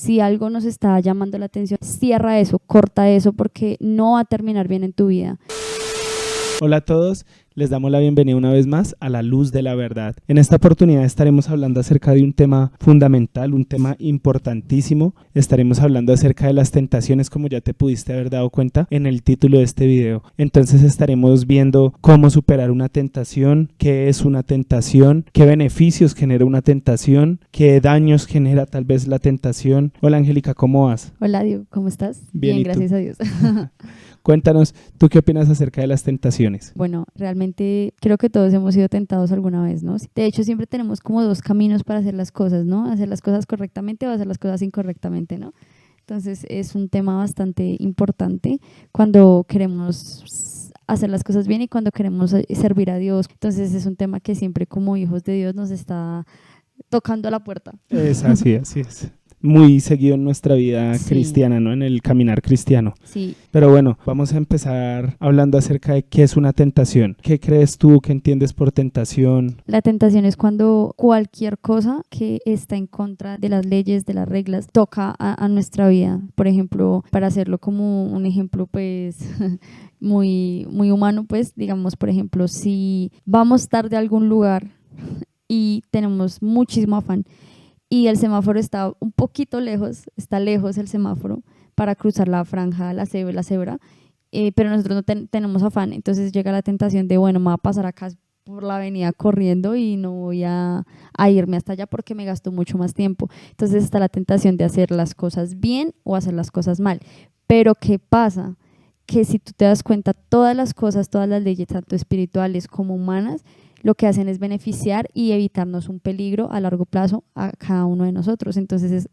Si algo nos está llamando la atención, cierra eso, corta eso, porque no va a terminar bien en tu vida. Hola a todos, les damos la bienvenida una vez más a La Luz de la Verdad. En esta oportunidad estaremos hablando acerca de un tema fundamental, un tema importantísimo. Estaremos hablando acerca de las tentaciones, como ya te pudiste haber dado cuenta en el título de este video. Entonces estaremos viendo cómo superar una tentación, qué es una tentación, qué beneficios genera una tentación, qué daños genera tal vez la tentación. Hola Angélica, ¿cómo vas? Hola Diego, ¿cómo estás? Bien, ¿y tú? Gracias a Dios. Cuéntanos, ¿tú qué opinas acerca de las tentaciones? Bueno, realmente creo que todos hemos sido tentados alguna vez, ¿no? De hecho, siempre tenemos como dos caminos para hacer las cosas, ¿no? Hacer las cosas correctamente o hacer las cosas incorrectamente, ¿no? Entonces es un tema bastante importante cuando queremos hacer las cosas bien y cuando queremos servir a Dios. Entonces es un tema que siempre como hijos de Dios nos está tocando a la puerta. Es así es. Muy seguido en nuestra vida Sí. cristiana, ¿no? En el caminar cristiano. Sí, Pero bueno, vamos a empezar hablando acerca de qué es una tentación. ¿Qué crees tú? ¿Qué entiendes por tentación? la tentación es cuando cualquier cosa que está en contra de las leyes, de las reglas, toca a nuestra vida. Por ejemplo, para hacerlo como un ejemplo, pues, muy humano, pues, digamos, por ejemplo, si vamos tarde a algún lugar y tenemos muchísimo afán y el semáforo está un poquito lejos, está lejos el semáforo para cruzar la franja, la cebra, pero nosotros no tenemos afán, entonces llega la tentación de, bueno, me va a pasar acá por la avenida corriendo y no voy a irme hasta allá porque me gastó mucho más tiempo. Entonces está la tentación de hacer las cosas bien o hacer las cosas mal. Pero ¿qué pasa? Que si tú te das cuenta, todas las cosas, todas las leyes, tanto espirituales como humanas, lo que hacen es beneficiar y evitarnos un peligro a largo plazo a cada uno de nosotros. Entonces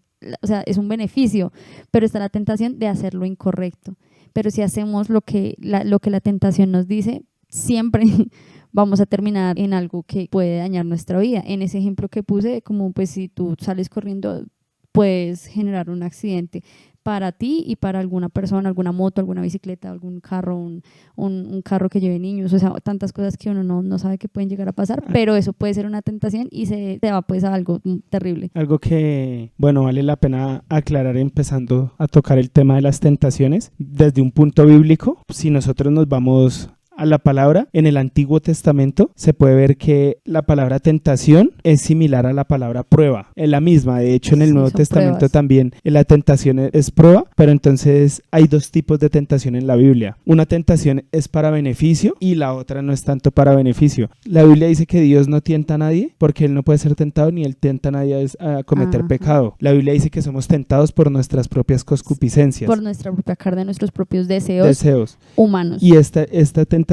es un beneficio, pero está la tentación de hacer lo incorrecto. Pero si hacemos lo que la tentación nos dice, siempre vamos a terminar en algo que puede dañar nuestra vida. En ese ejemplo que puse, como pues si tú sales corriendo, puedes generar un accidente para ti y para alguna persona, alguna moto, alguna bicicleta, algún carro, un carro que lleve niños, o sea, tantas cosas que uno no sabe que pueden llegar a pasar, pero eso puede ser una tentación y se va pues a algo terrible. Algo que, bueno, vale la pena aclarar empezando a tocar el tema de las tentaciones desde un punto bíblico. Si nosotros nos vamos a la palabra, en el Antiguo Testamento se puede ver que la palabra tentación es similar a la palabra prueba, es la misma. De hecho, en el Nuevo Testamento pruebas. también la tentación es prueba, pero entonces hay dos tipos de tentación en la Biblia. Una tentación es para beneficio y la otra no es tanto para beneficio. La Biblia dice que Dios no tienta a nadie porque Él no puede ser tentado ni Él tenta a nadie a cometer Ajá. pecado. La Biblia dice que somos tentados por nuestras propias concupiscencias, Por nuestra propia carne, nuestros propios deseos humanos. y esta tentación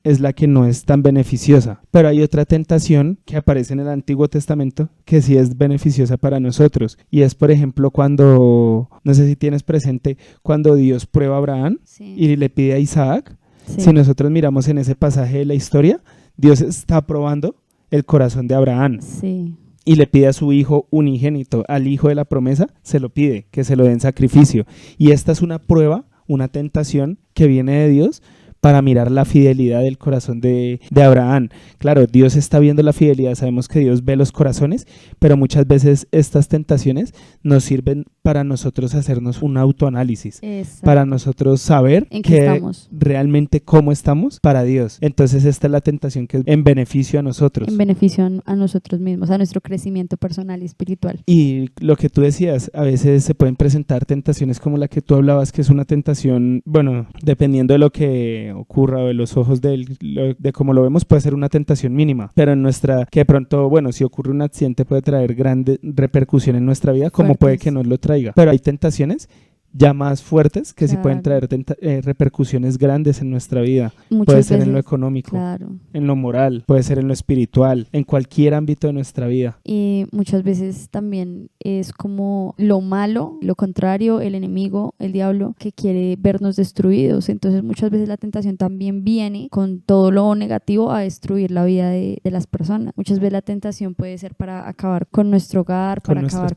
es la que no es tan beneficiosa, pero hay otra tentación que aparece en el Antiguo Testamento que sí es beneficiosa para nosotros, y es por ejemplo cuando, no sé si tienes presente, cuando Dios prueba a Abraham Sí. y le pide a Isaac. Sí. Si nosotros miramos en ese pasaje de la historia, Dios está probando el corazón de Abraham Sí. y le pide a su hijo unigénito, al hijo de la promesa, se lo pide, que se lo den sacrificio, y esta es una prueba, una tentación que viene de Dios para mirar la fidelidad del corazón de Abraham. Claro, Dios está viendo la fidelidad, sabemos que Dios ve los corazones, pero muchas veces estas tentaciones nos sirven para nosotros hacernos un autoanálisis, Exacto. para nosotros saber ¿En qué estamos? realmente cómo estamos para Dios. Entonces esta es la tentación que es en beneficio a nosotros. En beneficio a nosotros mismos, a nuestro crecimiento personal y espiritual. Y lo que tú decías, a veces se pueden presentar tentaciones como la que tú hablabas, que es una tentación, bueno, dependiendo de lo que ocurra o de los ojos de cómo lo vemos, puede ser una tentación mínima, pero en nuestra, que de pronto, bueno, si ocurre un accidente puede traer grande repercusión en nuestra vida, como puede que no lo traiga, pero hay tentaciones ya más fuertes que sí pueden traer repercusiones grandes en nuestra vida. Puede ser en lo económico, en lo moral, puede ser en lo espiritual, en cualquier ámbito de nuestra vida. Y muchas veces también es como lo malo, lo contrario, el enemigo, el diablo, que quiere vernos destruidos. Entonces muchas veces la tentación también viene con todo lo negativo a destruir la vida de las personas. Muchas veces la tentación puede ser para acabar con nuestro hogar, para acabar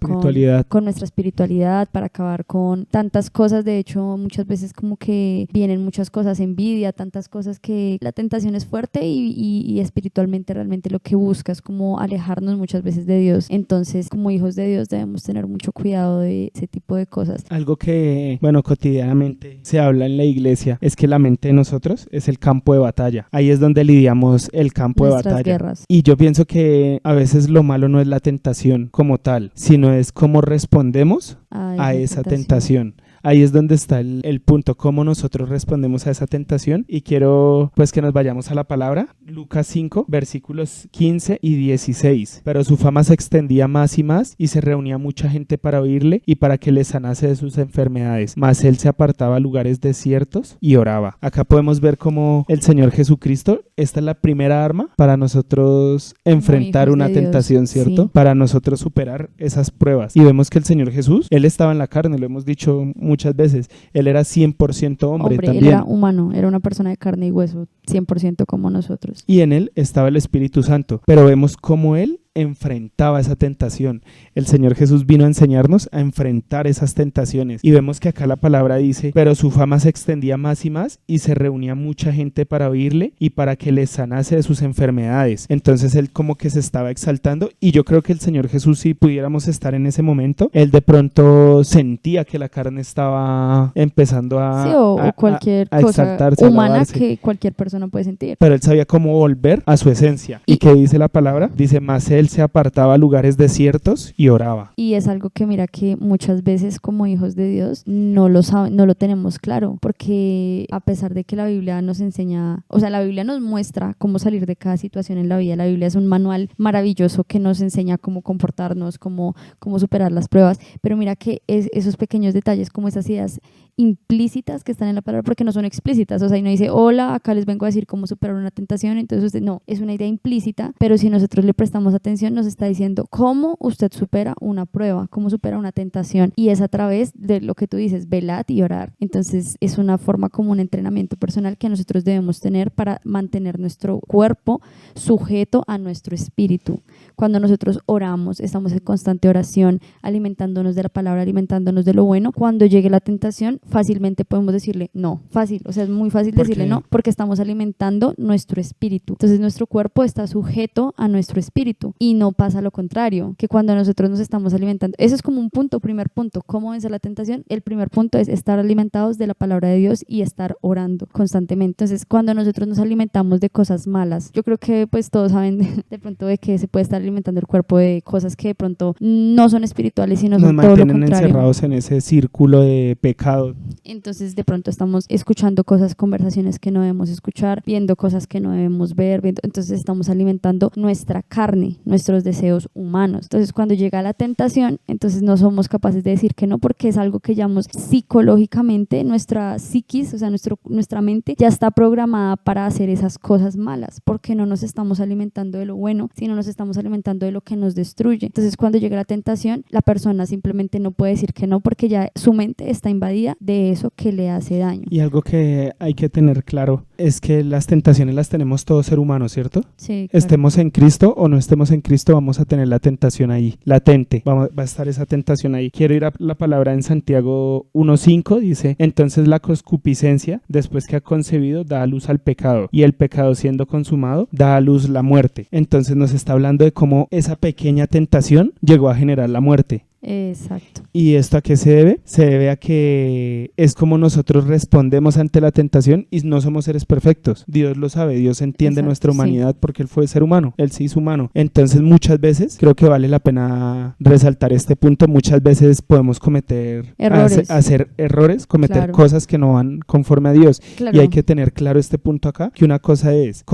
con nuestra espiritualidad, para acabar con tantas cosas, de hecho muchas veces como que vienen muchas cosas, envidia, tantas cosas, que la tentación es fuerte y espiritualmente realmente lo que busca es como alejarnos muchas veces de Dios. Entonces, como hijos de Dios debemos tener mucho cuidado de ese tipo de cosas. Algo que, bueno, cotidianamente se habla en la iglesia es que la mente de nosotros es el campo de batalla. Ahí es donde lidiamos el campo Nuestras de batalla. guerras. Y yo pienso que a veces lo malo no es la tentación como tal, sino es cómo respondemos a esa tentación. Ahí es donde está el punto, cómo nosotros respondemos a esa tentación. Y quiero pues que nos vayamos a la palabra, Lucas 5, versículos 15 y 16. Pero su fama se extendía más y más, y se reunía mucha gente para oírle y para que le sanase de sus enfermedades. Mas él se apartaba a lugares desiertos y oraba. Acá podemos ver cómo el Señor Jesucristo, esta es la primera arma para nosotros enfrentar una tentación, ¿cierto? Sí. Para nosotros superar esas pruebas. Y vemos que el Señor Jesús, él estaba en la carne, lo hemos dicho muchas veces, él era 100% hombre también. Él era humano, era una persona de carne y hueso, 100% como nosotros. Y en él estaba el Espíritu Santo, pero vemos cómo él enfrentaba esa tentación. El Señor Jesús vino a enseñarnos a enfrentar esas tentaciones, y vemos que acá la palabra dice, pero su fama se extendía más y más, y se reunía mucha gente para oírle y para que le sanase de sus enfermedades. Entonces él como que se estaba exaltando, y yo creo que el Señor Jesús, si pudiéramos estar en ese momento, él de pronto sentía que la carne estaba empezando a cualquier a cosa exaltarse, humana que cualquier persona puede sentir. Pero él sabía cómo volver a su esencia. ¿Y qué dice la palabra? Dice, más él se apartaba a lugares desiertos y oraba. Y es algo que mira que muchas veces como hijos de Dios no lo tenemos claro, porque a pesar de que la Biblia nos enseña, o sea, la Biblia nos muestra cómo salir de cada situación en la vida. La Biblia es un manual maravilloso que nos enseña cómo comportarnos, cómo superar las pruebas, pero mira que esos pequeños detalles, como esas ideas implícitas que están en la palabra, porque no son explícitas, o sea, y no dice, hola, acá les vengo a decir cómo superar una tentación, entonces usted, no, es una idea implícita, pero si nosotros le prestamos atención, nos está diciendo cómo usted supera una prueba, cómo supera una tentación, y es a través de lo que tú dices, velad y orar. Entonces es una forma como un entrenamiento personal que nosotros debemos tener para mantener nuestro cuerpo sujeto a nuestro espíritu. Cuando nosotros oramos, estamos en constante oración, alimentándonos de la palabra, alimentándonos de lo bueno. Cuando llegue la tentación, fácilmente podemos decirle no, fácil, o sea, es muy fácil decirle no, porque estamos alimentando nuestro espíritu. Entonces nuestro cuerpo está sujeto a nuestro espíritu, y no pasa lo contrario, que cuando nosotros nos estamos alimentando, eso es como un punto, primer punto, ¿cómo vencer la tentación? El primer punto es estar alimentados de la palabra de Dios y estar orando constantemente. Entonces cuando nosotros nos alimentamos de cosas malas, yo creo que pues todos saben de pronto de que se puede estar alimentando el cuerpo de cosas que de pronto no son espirituales, sino son todo lo contrario. Nos mantienen encerrados en ese círculo de pecado. Entonces de pronto estamos escuchando cosas, conversaciones que no debemos escuchar, viendo cosas que no debemos ver, entonces estamos alimentando nuestra carne, nuestros deseos humanos. Entonces cuando llega la tentación, entonces no somos capaces de decir que no, porque es algo que llamamos psicológicamente, nuestra psiquis, o sea, nuestra mente ya está programada para hacer esas cosas malas, porque no nos estamos alimentando de lo bueno, sino nos estamos alimentando de lo que nos destruye. Entonces cuando llega la tentación, la persona simplemente no puede decir que no, porque ya su mente está invadida de eso que le hace daño. Y algo que hay que tener claro es que las tentaciones las tenemos todo ser humano, ¿cierto? Sí, claro. Estemos en Cristo o no estemos en Cristo, vamos a tener la tentación ahí, latente, va a estar esa tentación ahí. Quiero ir a la palabra en Santiago 1:5, dice, entonces la concupiscencia, después que ha concebido, da a luz al pecado, y el pecado siendo consumado, da a luz la muerte. Entonces nos está hablando de cómo esa pequeña tentación llegó a generar la muerte. Exacto. ¿Y esto a qué se debe? Se debe a que es como nosotros respondemos ante la tentación, y no somos seres perfectos. Dios lo sabe, Dios entiende nuestra humanidad, porque Él fue ser humano, Él se hizo humano. Entonces muchas veces, creo que vale la pena resaltar este punto, muchas veces podemos cometer errores, hacer errores, cometer cosas que no van conforme a Dios. Y hay que tener claro este punto acá, que una cosa es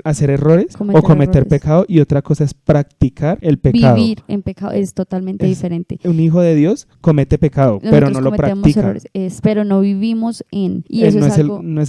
hacer errores o cometer pecado, y otra cosa es practicar el pecado. Vivir en pecado es totalmente diferente. Un hijo de Dios comete pecado, pero no lo practica. Errores, pero no vivimos en. Y eso no es algo. No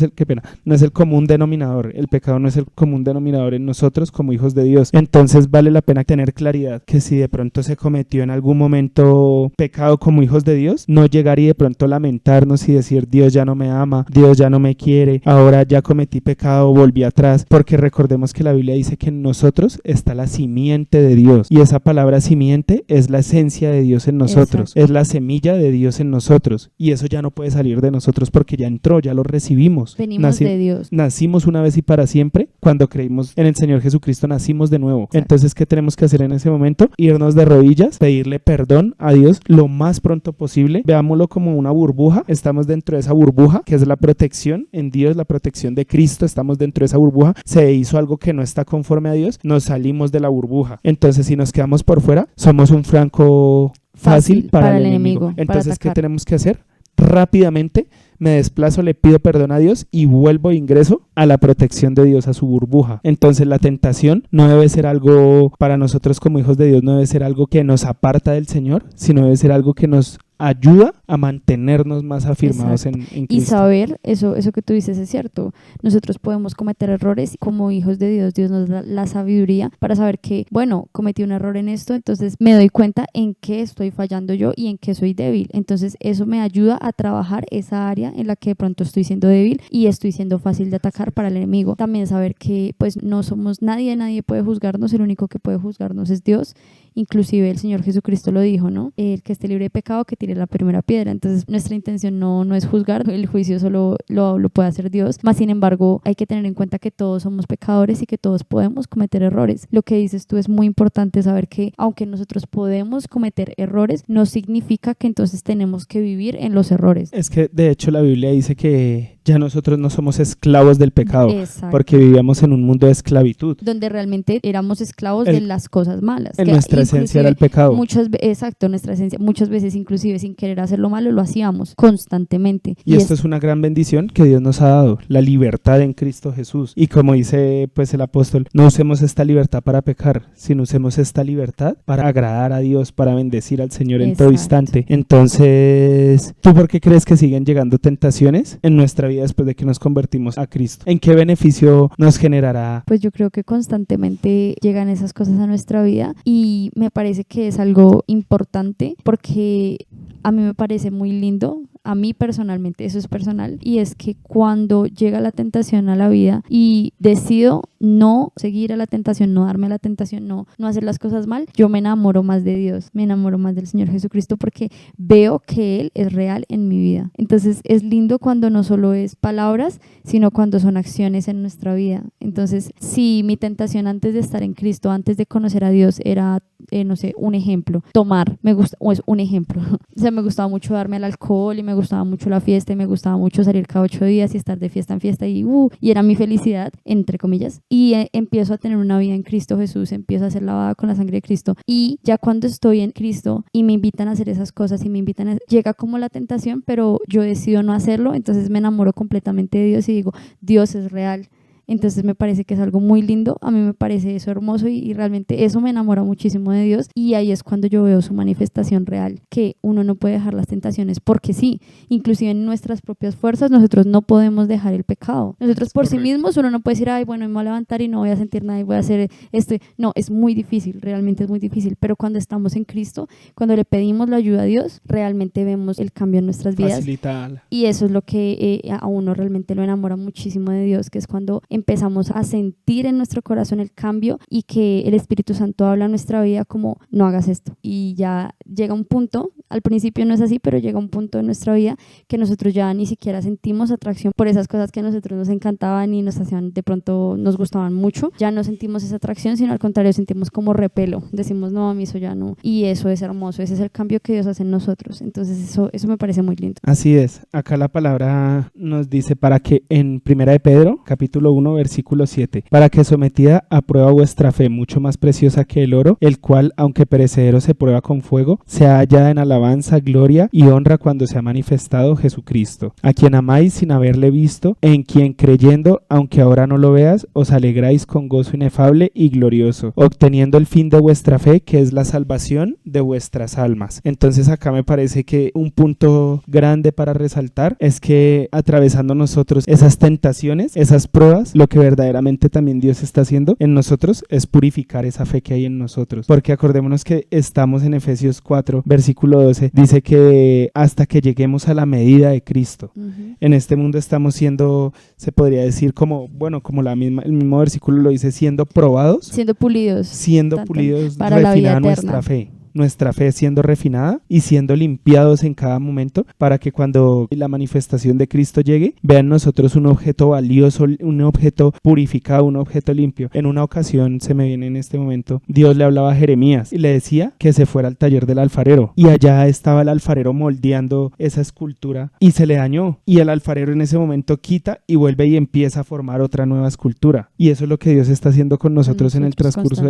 es el común denominador. El pecado no es el común denominador en nosotros como hijos de Dios. Entonces vale la pena tener claridad que si de pronto se cometió en algún momento pecado como hijos de Dios, no llegar y de pronto lamentarnos y decir, Dios ya no me ama, Dios ya no me quiere, ahora ya cometí pecado, volví atrás, porque recordemos que la Biblia dice que en nosotros está la simiente de Dios, y esa palabra simiente es la esencia de Dios Dios en nosotros, es la semilla de Dios en nosotros, y eso ya no puede salir de nosotros porque ya entró, ya lo recibimos. Venimos de Dios. Nacimos una vez y para siempre. Cuando creímos en el Señor Jesucristo nacimos de nuevo. Exacto. Entonces, ¿qué tenemos que hacer en ese momento? Irnos de rodillas, pedirle perdón a Dios lo más pronto posible. Veámoslo como una burbuja. Estamos dentro de esa burbuja, que es la protección en Dios, la protección de Cristo. Estamos dentro de esa burbuja. Se hizo algo que no está conforme a Dios, nos salimos de la burbuja. Entonces, si nos quedamos por fuera, somos un franco fácil para el enemigo. Entonces, ¿qué tenemos que hacer? Rápidamente me desplazo, le pido perdón a Dios y vuelvo e ingreso a la protección de Dios, a su burbuja. Entonces la tentación no debe ser algo, para nosotros como hijos de Dios, no debe ser algo que nos aparta del Señor, sino debe ser algo que nos ayuda a mantenernos más afirmados en Cristo. Y saber, eso que tú dices es cierto, nosotros podemos cometer errores y como hijos de Dios, Dios nos da la sabiduría para saber que, bueno, cometí un error en esto, entonces me doy cuenta en qué estoy fallando yo y en qué soy débil. Entonces eso me ayuda a trabajar esa área en la que de pronto estoy siendo débil y estoy siendo fácil de atacar para el enemigo. También saber que pues no somos nadie puede juzgarnos, el único que puede juzgarnos es Dios. Inclusive el Señor Jesucristo lo dijo, ¿no? El que esté libre de pecado, que tire la primera piedra. Entonces nuestra intención no es juzgar, el juicio solo lo puede hacer Dios. Más sin embargo, hay que tener en cuenta que todos somos pecadores y que todos podemos cometer errores. Lo que dices tú es muy importante, saber que aunque nosotros podemos cometer errores, no significa que entonces tenemos que vivir en los errores. Es que de hecho la Biblia dice que ya nosotros no somos esclavos del pecado. Exacto. Porque vivíamos en un mundo de esclavitud. Donde realmente éramos esclavos de las cosas malas. En nuestra esencia era el pecado. Nuestra esencia, muchas veces inclusive sin querer hacer lo malo, lo hacíamos constantemente. Y esto es una gran bendición que Dios nos ha dado, la libertad en Cristo Jesús. Y como dice pues el apóstol, no usemos esta libertad para pecar, sino usemos esta libertad para agradar a Dios, para bendecir al Señor en todo instante. Entonces, ¿tú por qué crees que siguen llegando tentaciones en nuestra vida después de que nos convertimos a Cristo? ¿En qué beneficio nos generará? Pues yo creo que constantemente llegan esas cosas a nuestra vida y me parece que es algo importante porque a mí me parece muy lindo. A mí personalmente, eso es personal, y es que cuando llega la tentación a la vida y decido no seguir a la tentación, no darme a la tentación, no hacer las cosas mal, yo me enamoro más de Dios, me enamoro más del Señor Jesucristo porque veo que Él es real en mi vida. Entonces es lindo cuando no solo es palabras, sino cuando son acciones en nuestra vida. Entonces, si mi tentación antes de estar en Cristo, antes de conocer a Dios era, no sé, un ejemplo, tomar, me gusta, o es un ejemplo, o sea, me gustaba mucho darme al alcohol y me gustaba mucho la fiesta y me gustaba mucho salir cada 8 días y estar de fiesta en fiesta y era mi felicidad, entre comillas, y empiezo a tener una vida en Cristo Jesús, empiezo a ser lavada con la sangre de Cristo y ya cuando estoy en Cristo y me invitan a hacer esas cosas y llega como la tentación, pero yo decido no hacerlo, entonces me enamoro completamente de Dios y digo, Dios es real. Entonces me parece que es algo muy lindo, a mí me parece eso hermoso y realmente eso me enamora muchísimo de Dios y ahí es cuando yo veo su manifestación real, que uno no puede dejar las tentaciones porque sí, inclusive en nuestras propias fuerzas nosotros no podemos dejar el pecado. Nosotros por sí mismos uno no puede decir, ay bueno, me voy a levantar y no voy a sentir nada y voy a hacer esto. No, es muy difícil, realmente es muy difícil, pero cuando estamos en Cristo, cuando le pedimos la ayuda a Dios, realmente vemos el cambio en nuestras vidas. Facilita. Y eso es lo que a uno realmente lo enamora muchísimo de Dios, que es cuando empezamos a sentir en nuestro corazón el cambio y que el Espíritu Santo habla a nuestra vida como no hagas esto, y ya llega un punto, al principio no es así, pero llega un punto en nuestra vida que nosotros ya ni siquiera sentimos atracción por esas cosas que a nosotros nos encantaban y nos hacían, de pronto nos gustaban mucho, ya no sentimos esa atracción, sino al contrario sentimos como repelo, decimos no, a mí eso ya no, y eso es hermoso, ese es el cambio que Dios hace en nosotros. Entonces eso me parece muy lindo. Así es, acá la palabra nos dice para que en 1 de Pedro, capítulo 1, versículo 7, para que sometida a prueba vuestra fe, mucho más preciosa que el oro, el cual, aunque perecedero se prueba con fuego, sea hallada en alabanza, gloria y honra cuando se ha manifestado Jesucristo, a quien amáis sin haberle visto, en quien creyendo, aunque ahora no lo veas, os alegráis con gozo inefable y glorioso, obteniendo el fin de vuestra fe, que es la salvación de vuestras almas. Entonces acá me parece que un punto grande para resaltar es que atravesando nosotros esas tentaciones, esas pruebas, lo que verdaderamente también Dios está haciendo en nosotros es purificar esa fe que hay en nosotros, porque acordémonos que estamos en Efesios 4, versículo 12, dice que hasta que lleguemos a la medida de Cristo. En este mundo estamos siendo, se podría decir como, bueno, como el mismo versículo lo dice, siendo probados, siendo pulidos para refinar nuestra fe. nuestra fe siendo refinada y siendo limpiados en cada momento para que cuando la manifestación de Cristo llegue, vean nosotros un objeto valioso, un objeto purificado, un objeto limpio. En una ocasión, se me viene en este momento, Dios le hablaba a Jeremías y le decía que se fuera al taller del alfarero y allá estaba el alfarero moldeando esa escultura y se le dañó y el alfarero en ese momento quita y vuelve y empieza a formar otra nueva escultura. Y eso es lo que Dios está haciendo con nosotros en el transcurso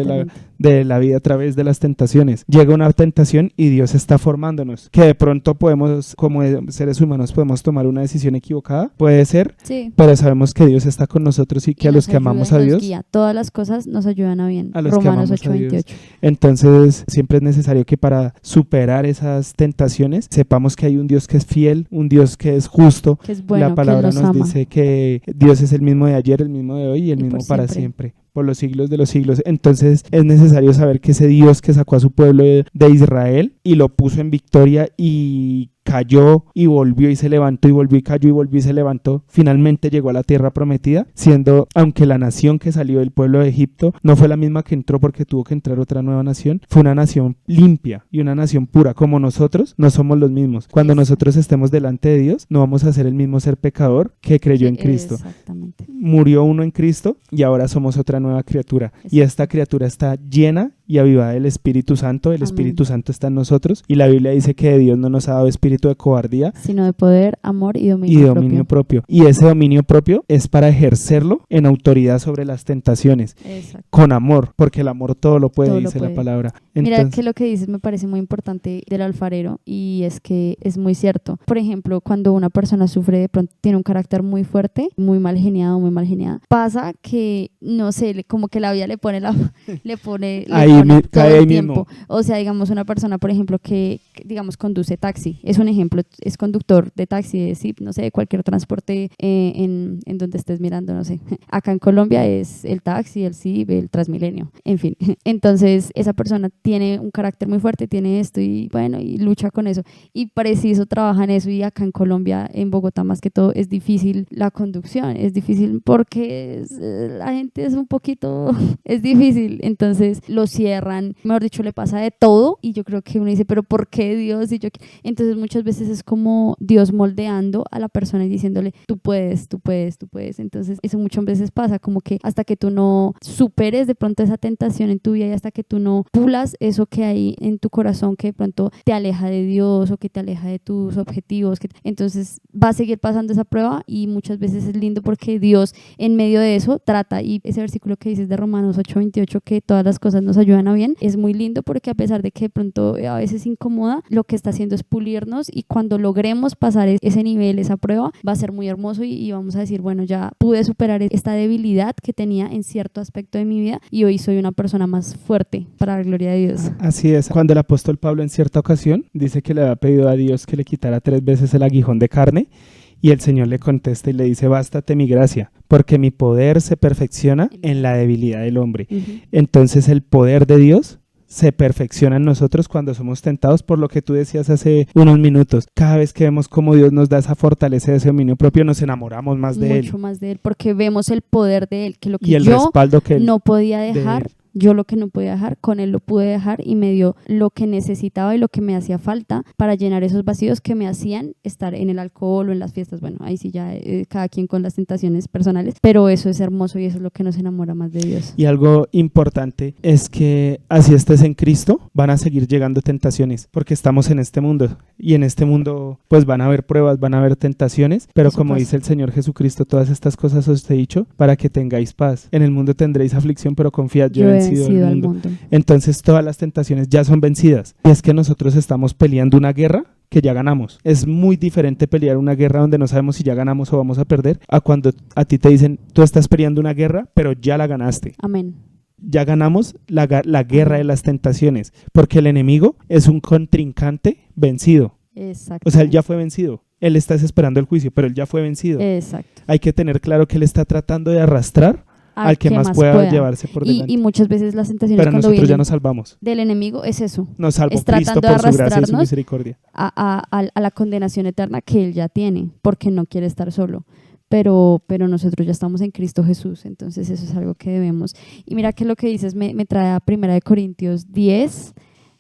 de la vida a través de las tentaciones. Llega una tentación y Dios está formándonos. Que de pronto podemos, como seres humanos, podemos tomar una decisión equivocada. Puede ser, sí, pero sabemos que Dios está con nosotros y que a los que amamos a Dios, guía. Todas las cosas nos ayudan a bien. a los Romanos que amamos a Dios. 8:28. Entonces, siempre es necesario que para superar esas tentaciones, sepamos que hay un Dios que es fiel, un Dios que es justo. Que es bueno, La palabra que nos ama. dice que Dios es el mismo de ayer, el mismo de hoy y el Y mismo por para siempre. siempre, por los siglos de los siglos. Entonces es necesario saber que ese Dios que sacó a su pueblo de Israel y lo puso en victoria y cayó y volvió y se levantó y volvió y cayó y volvió y se levantó, finalmente llegó a la tierra prometida, siendo, aunque la nación que salió del pueblo de Egipto no fue la misma que entró porque tuvo que entrar otra nueva nación, fue una nación limpia y una nación pura. Como nosotros no somos los mismos. Cuando nosotros estemos delante de Dios, no vamos a ser el mismo ser pecador que creyó en Cristo. Exactamente. Murió uno en Cristo y ahora somos otra nueva criatura. Y esta criatura está llena y avivada del Espíritu Santo. El Espíritu Santo está en nosotros y la Biblia dice que de Dios no nos ha dado espíritu de cobardía, sino de poder, amor y dominio propio. Y ese dominio propio es para ejercerlo en autoridad sobre las tentaciones. Exacto. Con amor, porque el amor todo lo puede, Todo lo dice puede. la palabra. Mira que lo que dices me parece muy importante del alfarero y es que es muy cierto. Por ejemplo, cuando una persona sufre, de pronto tiene un carácter muy fuerte, muy mal geniada, pasa que, no sé, como que la vida le pone todo el tiempo. O sea, digamos, una persona, por ejemplo, que digamos conduce taxi, es un ejemplo, es conductor de taxi, no sé, de cualquier transporte en donde estés mirando, no sé. Acá en Colombia es el taxi, el CIB, el Transmilenio, en fin. Entonces, esa persona tiene un carácter muy fuerte, tiene esto y bueno, y lucha con eso. Y preciso trabaja en eso y acá en Colombia, en Bogotá más que todo, es difícil la conducción, es difícil porque la gente es un poquito, es difícil. Entonces, lo cierran, mejor dicho, le pasa de todo y yo creo que uno dice, pero ¿por qué Dios? Entonces, muchas veces es como Dios moldeando a la persona y diciéndole, tú puedes. Entonces, eso muchas veces pasa, como que hasta que tú no superes de pronto esa tentación en tu vida y hasta que tú no pulas eso que hay en tu corazón que de pronto te aleja de Dios o que te aleja de tus objetivos, entonces va a seguir pasando esa prueba y muchas veces es lindo porque Dios en medio de eso trata, y ese versículo que dices de Romanos 8:28 que todas las cosas nos ayudan a bien, es muy lindo porque a pesar de que de pronto a veces incomoda, lo que está haciendo es pulirnos y cuando logremos pasar ese nivel, esa prueba, va a ser muy hermoso y vamos a decir, bueno, ya pude superar esta debilidad que tenía en cierto aspecto de mi vida y hoy soy una persona más fuerte para la gloria de Dios. Así es. Cuando el apóstol Pablo en cierta ocasión dice que le había pedido a Dios que le quitara 3 veces el aguijón de carne y el Señor le contesta y le dice, bástate mi gracia, porque mi poder se perfecciona en la debilidad del hombre. Entonces el poder de Dios se perfecciona en nosotros cuando somos tentados, por lo que tú decías hace unos minutos. Cada vez que vemos cómo Dios nos da esa fortaleza, ese dominio propio, nos enamoramos más de Él. Mucho más de Él, porque vemos el poder de Él, que lo que y el yo respaldo que Él no podía dejar. Yo lo que no podía dejar, con Él lo pude dejar y me dio lo que necesitaba y lo que me hacía falta para llenar esos vacíos que me hacían estar en el alcohol o en las fiestas. Bueno, ahí sí ya cada quien con las tentaciones personales, pero eso es hermoso y eso es lo que nos enamora más de Dios. Y algo importante es que así estés en Cristo, van a seguir llegando tentaciones, porque estamos en este mundo y en este mundo pues van a haber pruebas, van a haber tentaciones, pero eso como pasa. Dice el Señor Jesucristo, todas estas cosas os he dicho para que tengáis paz. En el mundo tendréis aflicción, pero confiad, yo he vencido al mundo. Entonces todas las tentaciones ya son vencidas. Y es que nosotros estamos peleando una guerra que ya ganamos. Es muy diferente pelear una guerra donde no sabemos si ya ganamos o vamos a perder, a cuando a ti te dicen, tú estás peleando una guerra, pero ya la ganaste. Amén. Ya ganamos la guerra de las tentaciones, porque el enemigo es un contrincante vencido. Exacto. O sea, él ya fue vencido. Él está esperando el juicio, pero él ya fue vencido. Exacto. Hay que tener claro que él está tratando de arrastrar al que más pueda llevarse por delante. Y muchas veces las tentaciones pero cuando nosotros ya nos salvamos del enemigo es eso. Nos salvó es Cristo por su gracia y su misericordia. A la condenación eterna que Él ya tiene, porque no quiere estar solo. Pero nosotros ya estamos en Cristo Jesús, entonces eso es algo que debemos. Y mira que lo que dices me trae a 1 Corintios 10,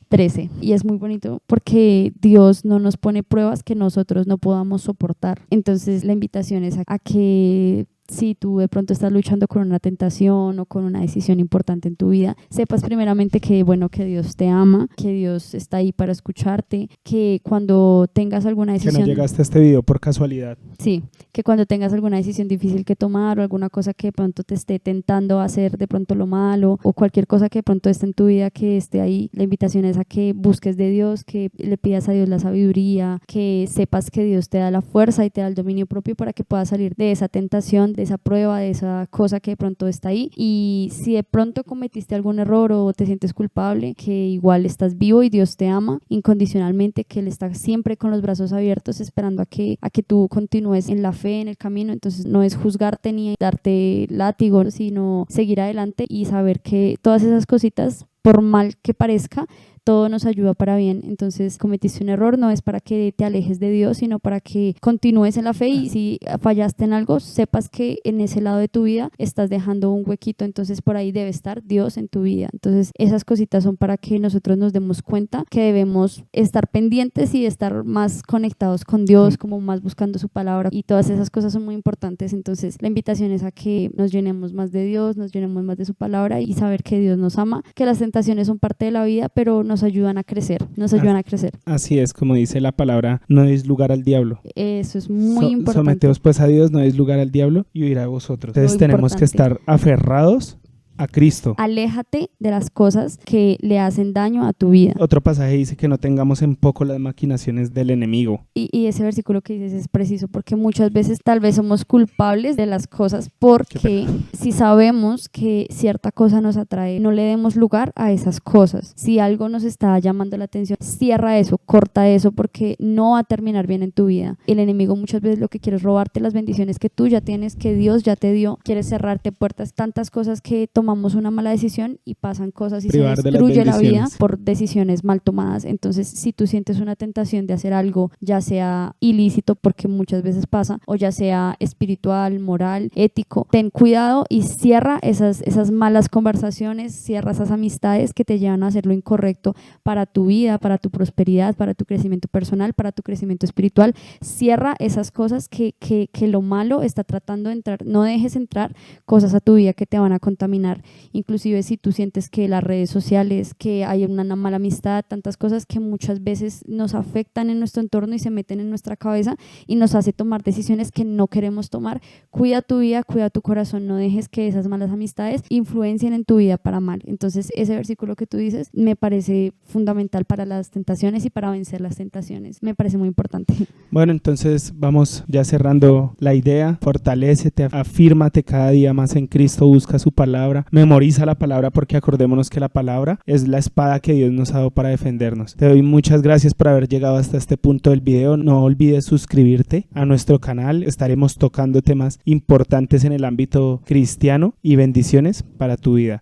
13. Y es muy bonito porque Dios no nos pone pruebas que nosotros no podamos soportar. Entonces la invitación es a que si tú de pronto estás luchando con una tentación o con una decisión importante en tu vida, sepas primeramente que, bueno, que Dios te ama, que Dios está ahí para escucharte, que cuando tengas alguna decisión... Que no llegaste a este video por casualidad. Sí, que cuando tengas alguna decisión difícil que tomar o alguna cosa que de pronto te esté tentando a hacer de pronto lo malo o cualquier cosa que de pronto esté en tu vida que esté ahí, la invitación es a que busques de Dios, que le pidas a Dios la sabiduría, que sepas que Dios te da la fuerza y te da el dominio propio para que puedas salir de esa tentación, de esa prueba, de esa cosa que de pronto está ahí. Y si de pronto cometiste algún error o te sientes culpable, que igual estás vivo y Dios te ama incondicionalmente, que Él está siempre con los brazos abiertos esperando a que tú continúes en la fe, en el camino. Entonces no es juzgarte ni darte látigo, sino seguir adelante y saber que todas esas cositas, por mal que parezca, todo nos ayuda para bien. Entonces, cometiste un error, no es para que te alejes de Dios, sino para que continúes en la fe, y si fallaste en algo, sepas que en ese lado de tu vida estás dejando un huequito, entonces por ahí debe estar Dios en tu vida. Entonces, esas cositas son para que nosotros nos demos cuenta que debemos estar pendientes y estar más conectados con Dios, como más buscando su palabra, y todas esas cosas son muy importantes. Entonces, la invitación es a que nos llenemos más de Dios, nos llenemos más de su palabra y saber que Dios nos ama, que las tentaciones son parte de la vida, pero nos ayudan a crecer, Así es, como dice la palabra, no deis lugar al diablo. Eso es muy importante. Someteos pues a Dios, no deis lugar al diablo y huirá de vosotros. Entonces tenemos que estar aferrados a Cristo. Aléjate de las cosas que le hacen daño a tu vida. Otro pasaje dice que no tengamos en poco las maquinaciones del enemigo. Y ese versículo que dices es preciso, porque muchas veces tal vez somos culpables de las cosas, porque si sabemos que cierta cosa nos atrae, no le demos lugar a esas cosas. Si algo nos está llamando la atención, cierra eso, corta eso, porque no va a terminar bien en tu vida. El enemigo muchas veces lo que quiere es robarte las bendiciones que tú ya tienes, que Dios ya te dio. Quiere cerrarte puertas, tantas cosas que tomamos una mala decisión y pasan cosas y privar se destruye la vida por decisiones mal tomadas. Entonces, si tú sientes una tentación de hacer algo, ya sea ilícito, porque muchas veces pasa, o ya sea espiritual, moral, ético, ten cuidado y cierra esas malas conversaciones, cierra esas amistades que te llevan a hacer lo incorrecto para tu vida, para tu prosperidad, para tu crecimiento personal, para tu crecimiento espiritual. Cierra esas cosas que lo malo está tratando de entrar. No dejes entrar cosas a tu vida que te van a contaminar. Inclusive si tú sientes que las redes sociales, que hay una mala amistad, tantas cosas que muchas veces nos afectan en nuestro entorno y se meten en nuestra cabeza y nos hace tomar decisiones que no queremos tomar. Cuida tu vida, cuida tu corazón, no dejes que esas malas amistades influencien en tu vida para mal. Entonces ese versículo que tú dices me parece fundamental para las tentaciones y para vencer las tentaciones. Me parece muy importante. Bueno, entonces vamos ya cerrando la idea. Fortalécete, afírmate cada día más en Cristo, busca su palabra, memoriza la palabra, porque acordémonos que la palabra es la espada que Dios nos ha dado para defendernos. Te doy muchas gracias por haber llegado hasta este punto del video. No olvides suscribirte a nuestro canal. Estaremos tocando temas importantes en el ámbito cristiano y bendiciones para tu vida.